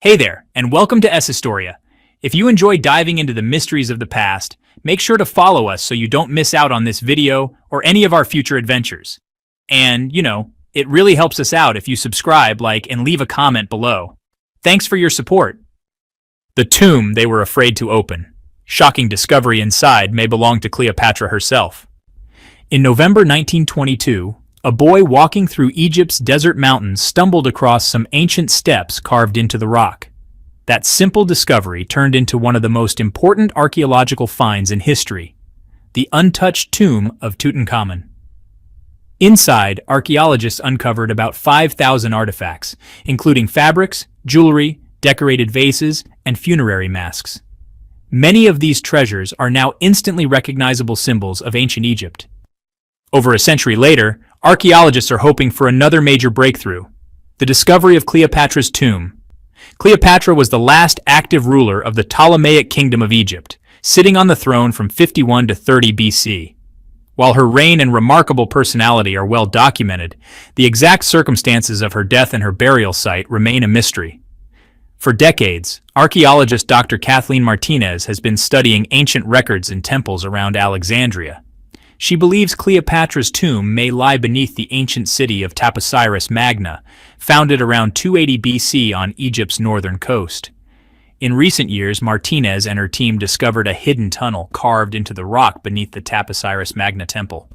Hey there, and welcome to Historia. If you enjoy diving into the mysteries of the past, make sure to follow us so you don't miss out on this video or any of our future adventures. And, it really helps us out if you subscribe, like, and leave a comment below. Thanks for your support. The tomb they were afraid to open. Shocking discovery inside may belong to Cleopatra herself. In November 1922, a boy walking through Egypt's desert mountains stumbled across some ancient steps carved into the rock. That simple discovery turned into one of the most important archaeological finds in history, the untouched tomb of Tutankhamun. Inside, archaeologists uncovered about 5,000 artifacts, including fabrics, jewelry, decorated vases, and funerary masks. Many of these treasures are now instantly recognizable symbols of ancient Egypt. Over a century later, archaeologists are hoping for another major breakthrough, the discovery of Cleopatra's tomb. Cleopatra was the last active ruler of the Ptolemaic Kingdom of Egypt, sitting on the throne from 51 to 30 BC. While her reign and remarkable personality are well documented, the exact circumstances of her death and her burial site remain a mystery. For decades, archaeologist Dr. Kathleen Martinez has been studying ancient records and temples around Alexandria. She believes Cleopatra's tomb may lie beneath the ancient city of Pasheri Mummy, founded around 280 BC on Egypt's northern coast. In recent years, Martinez and her team discovered a hidden tunnel carved into the rock beneath the Pasheri Mummy temple.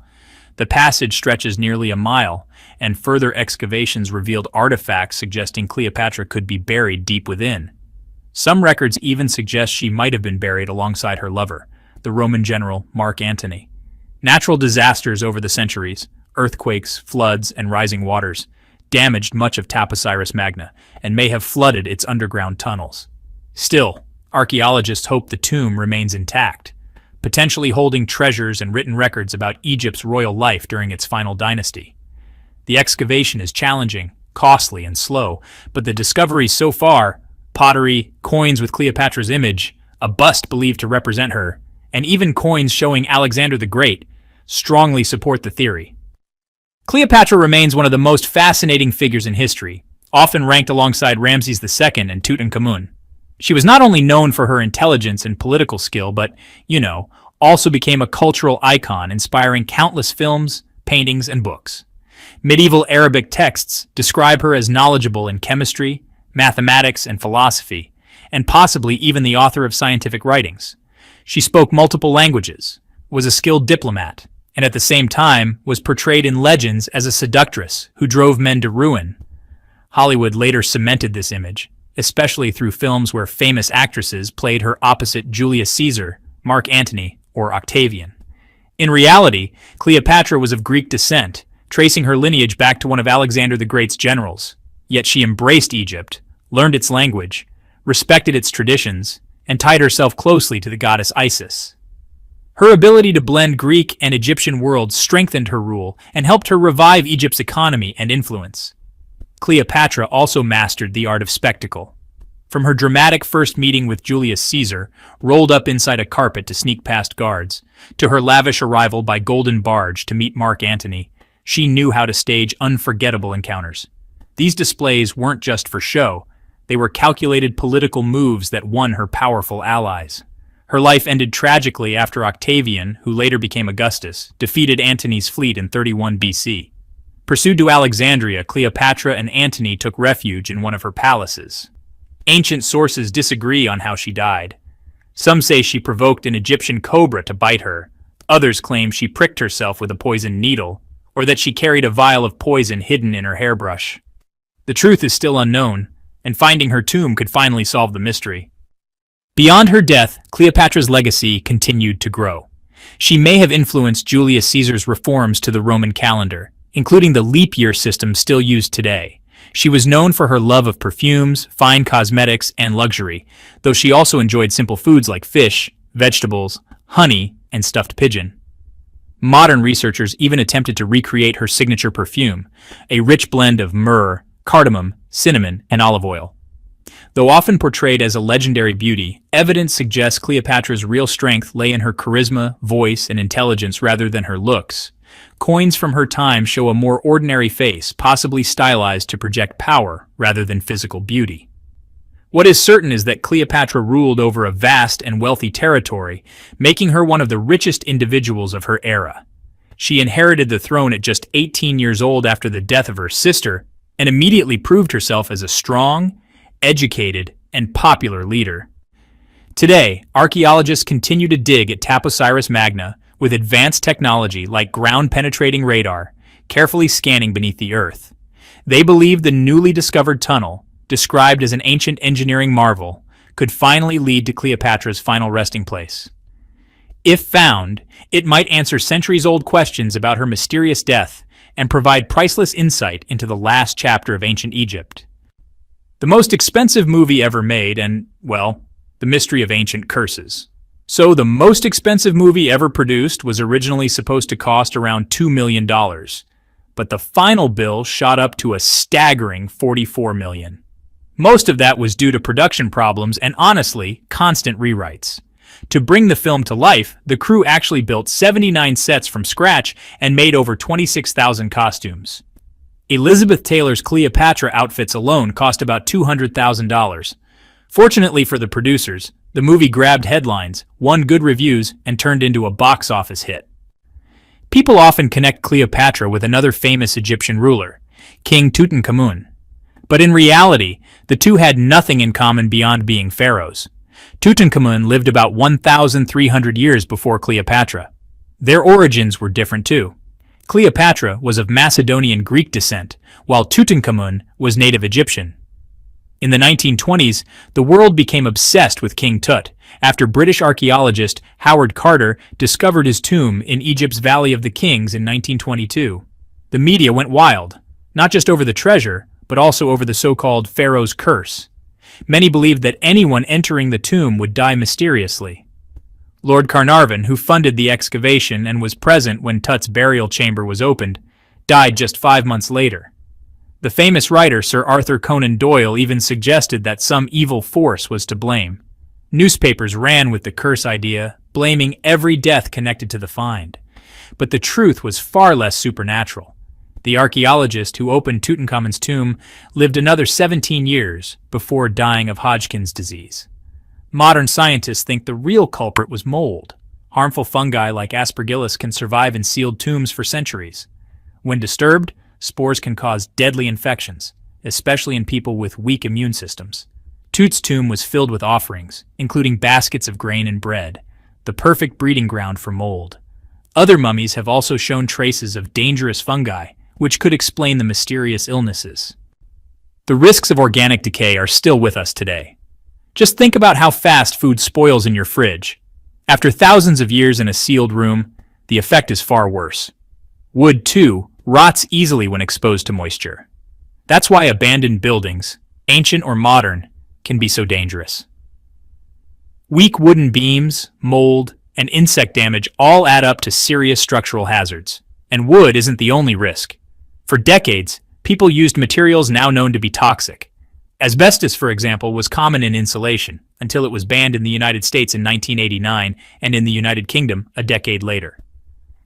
The passage stretches nearly a mile, and further excavations revealed artifacts suggesting Cleopatra could be buried deep within. Some records even suggest she might have been buried alongside her lover, the Roman general Mark Antony. Natural disasters over the centuries, earthquakes, floods, and rising waters, damaged much of Pasheri Mummy and may have flooded its underground tunnels. Still, archaeologists hope the tomb remains intact, potentially holding treasures and written records about Egypt's royal life during its final dynasty. The excavation is challenging, costly, and slow, but the discoveries so far, pottery, coins with Cleopatra's image, a bust believed to represent her, and even coins showing Alexander the Great, strongly support the theory. Cleopatra remains one of the most fascinating figures in history, often ranked alongside Ramses II and Tutankhamun. She was not only known for her intelligence and political skill, but, also became a cultural icon inspiring countless films, paintings, and books. Medieval Arabic texts describe her as knowledgeable in chemistry, mathematics, and philosophy, and possibly even the author of scientific writings. She spoke multiple languages, was a skilled diplomat, and at the same time was portrayed in legends as a seductress who drove men to ruin. Hollywood later cemented this image, especially through films where famous actresses played her opposite Julius Caesar, Mark Antony, or Octavian. In reality, Cleopatra was of Greek descent, tracing her lineage back to one of Alexander the Great's generals. Yet she embraced Egypt, learned its language, respected its traditions, and tied herself closely to the goddess Isis. Her ability to blend Greek and Egyptian worlds strengthened her rule and helped her revive Egypt's economy and influence. Cleopatra also mastered the art of spectacle. From her dramatic first meeting with Julius Caesar, rolled up inside a carpet to sneak past guards, to her lavish arrival by golden barge to meet Mark Antony, she knew how to stage unforgettable encounters. These displays weren't just for show, they were calculated political moves that won her powerful allies. Her life ended tragically after Octavian, who later became Augustus, defeated Antony's fleet in 31 BC. Pursued to Alexandria, Cleopatra and Antony took refuge in one of her palaces. Ancient sources disagree on how she died. Some say she provoked an Egyptian cobra to bite her. Others claim she pricked herself with a poisoned needle, or that she carried a vial of poison hidden in her hairbrush. The truth is still unknown, and finding her tomb could finally solve the mystery. Beyond her death, Cleopatra's legacy continued to grow. She may have influenced Julius Caesar's reforms to the Roman calendar, including the leap year system still used today. She was known for her love of perfumes, fine cosmetics, and luxury, though she also enjoyed simple foods like fish, vegetables, honey, and stuffed pigeon. Modern researchers even attempted to recreate her signature perfume, a rich blend of myrrh, cardamom, cinnamon, and olive oil. Though often portrayed as a legendary beauty, evidence suggests Cleopatra's real strength lay in her charisma, voice, and intelligence rather than her looks. Coins from her time show a more ordinary face, possibly stylized to project power rather than physical beauty. What is certain is that Cleopatra ruled over a vast and wealthy territory, making her one of the richest individuals of her era. She inherited the throne at just 18 years old after the death of her sister, and immediately proved herself as a strong, educated, and popular leader. Today, archaeologists continue to dig at Taposiris Magna with advanced technology like ground-penetrating radar, carefully scanning beneath the earth. They believe the newly discovered tunnel, described as an ancient engineering marvel, could finally lead to Cleopatra's final resting place. If found, it might answer centuries-old questions about her mysterious death and provide priceless insight into the last chapter of ancient Egypt. The most expensive movie ever made and, well, the mystery of ancient curses. So the most expensive movie ever produced was originally supposed to cost around $2 million, but the final bill shot up to a staggering $44 million. Most of that was due to production problems and, honestly, constant rewrites. To bring the film to life, the crew actually built 79 sets from scratch and made over 26,000 costumes. Elizabeth Taylor's Cleopatra outfits alone cost about $200,000. Fortunately for the producers, the movie grabbed headlines, won good reviews, and turned into a box office hit. People often connect Cleopatra with another famous Egyptian ruler, King Tutankhamun. But in reality, the two had nothing in common beyond being pharaohs. Tutankhamun lived about 1,300 years before Cleopatra. Their origins were different too. Cleopatra was of Macedonian Greek descent, while Tutankhamun was native Egyptian. In the 1920s, the world became obsessed with King Tut after British archaeologist Howard Carter discovered his tomb in Egypt's Valley of the Kings in 1922. The media went wild, not just over the treasure, but also over the so-called Pharaoh's curse. Many believed that anyone entering the tomb would die mysteriously. Lord Carnarvon, who funded the excavation and was present when Tut's burial chamber was opened, died just 5 months later. The famous writer Sir Arthur Conan Doyle even suggested that some evil force was to blame. Newspapers ran with the curse idea, blaming every death connected to the find. But the truth was far less supernatural. The archaeologist who opened Tutankhamun's tomb lived another 17 years before dying of Hodgkin's disease. Modern scientists think the real culprit was mold. Harmful fungi like Aspergillus can survive in sealed tombs for centuries. When disturbed, spores can cause deadly infections, especially in people with weak immune systems. Tut's tomb was filled with offerings, including baskets of grain and bread, the perfect breeding ground for mold. Other mummies have also shown traces of dangerous fungi, which could explain the mysterious illnesses. The risks of organic decay are still with us today. Just think about how fast food spoils in your fridge. After thousands of years in a sealed room, the effect is far worse. Wood, too, rots easily when exposed to moisture. That's why abandoned buildings, ancient or modern, can be so dangerous. Weak wooden beams, mold, and insect damage all add up to serious structural hazards. And wood isn't the only risk. For decades, people used materials now known to be toxic. Asbestos, for example, was common in insulation until it was banned in the United States in 1989 and in the United Kingdom a decade later.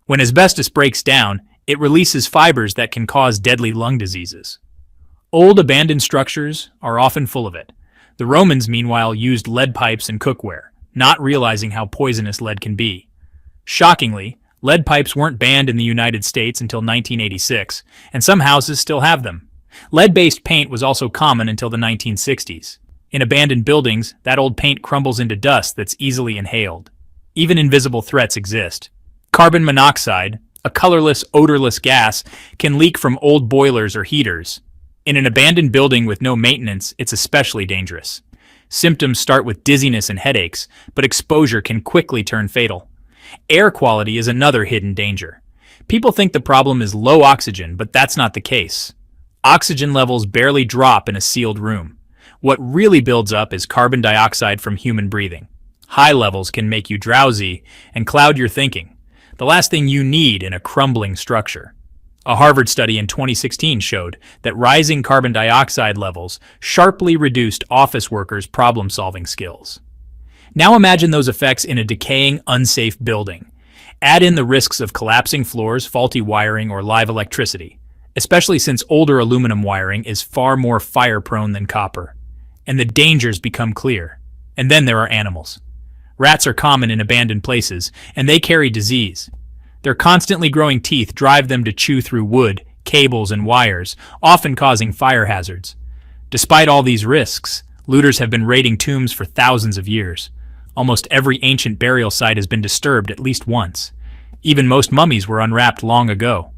When asbestos breaks down, it releases fibers that can cause deadly lung diseases. Old abandoned structures are often full of it. The Romans, meanwhile, used lead pipes and cookware, not realizing how poisonous lead can be. Shockingly, lead pipes weren't banned in the United States until 1986, and some houses still have them. Lead-based paint was also common until the 1960s. In abandoned buildings, that old paint crumbles into dust that's easily inhaled. Even invisible threats exist. Carbon monoxide, a colorless, odorless gas, can leak from old boilers or heaters. In an abandoned building with no maintenance, it's especially dangerous. Symptoms start with dizziness and headaches, but exposure can quickly turn fatal. Air quality is another hidden danger. People think the problem is low oxygen, but that's not the case. Oxygen levels barely drop in a sealed room. What really builds up is carbon dioxide from human breathing. High levels can make you drowsy and cloud your thinking, the last thing you need in a crumbling structure. A Harvard study in 2016 showed that rising carbon dioxide levels sharply reduced office workers' problem-solving skills. Now imagine those effects in a decaying, unsafe building. Add in the risks of collapsing floors, faulty wiring, or live electricity, especially since older aluminum wiring is far more fire-prone than copper. and the dangers become clear. And then there are animals. Rats are common in abandoned places, and they carry disease. Their constantly growing teeth drive them to chew through wood, cables, and wires, often causing fire hazards. Despite all these risks, looters have been raiding tombs for thousands of years. Almost every ancient burial site has been disturbed at least once. Even most mummies were unwrapped long ago.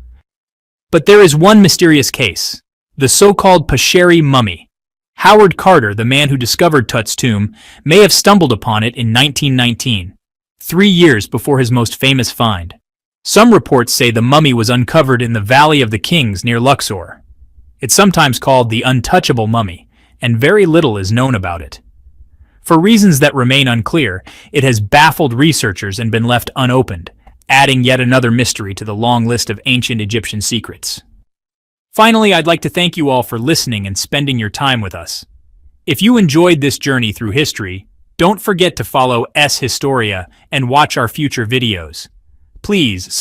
But there is one mysterious case, the so-called Pasheri Mummy. Howard Carter, the man who discovered Tut's tomb, may have stumbled upon it in 1919, 3 years before his most famous find. Some reports say the mummy was uncovered in the Valley of the Kings near Luxor. It's sometimes called the untouchable mummy, and very little is known about it. For reasons that remain unclear, it has baffled researchers and been left unopened, adding yet another mystery to the long list of ancient Egyptian secrets. Finally, I'd like to thank you all for listening and spending your time with us. If you enjoyed this journey through history, don't forget to follow S Historia and watch our future videos. Please subscribe.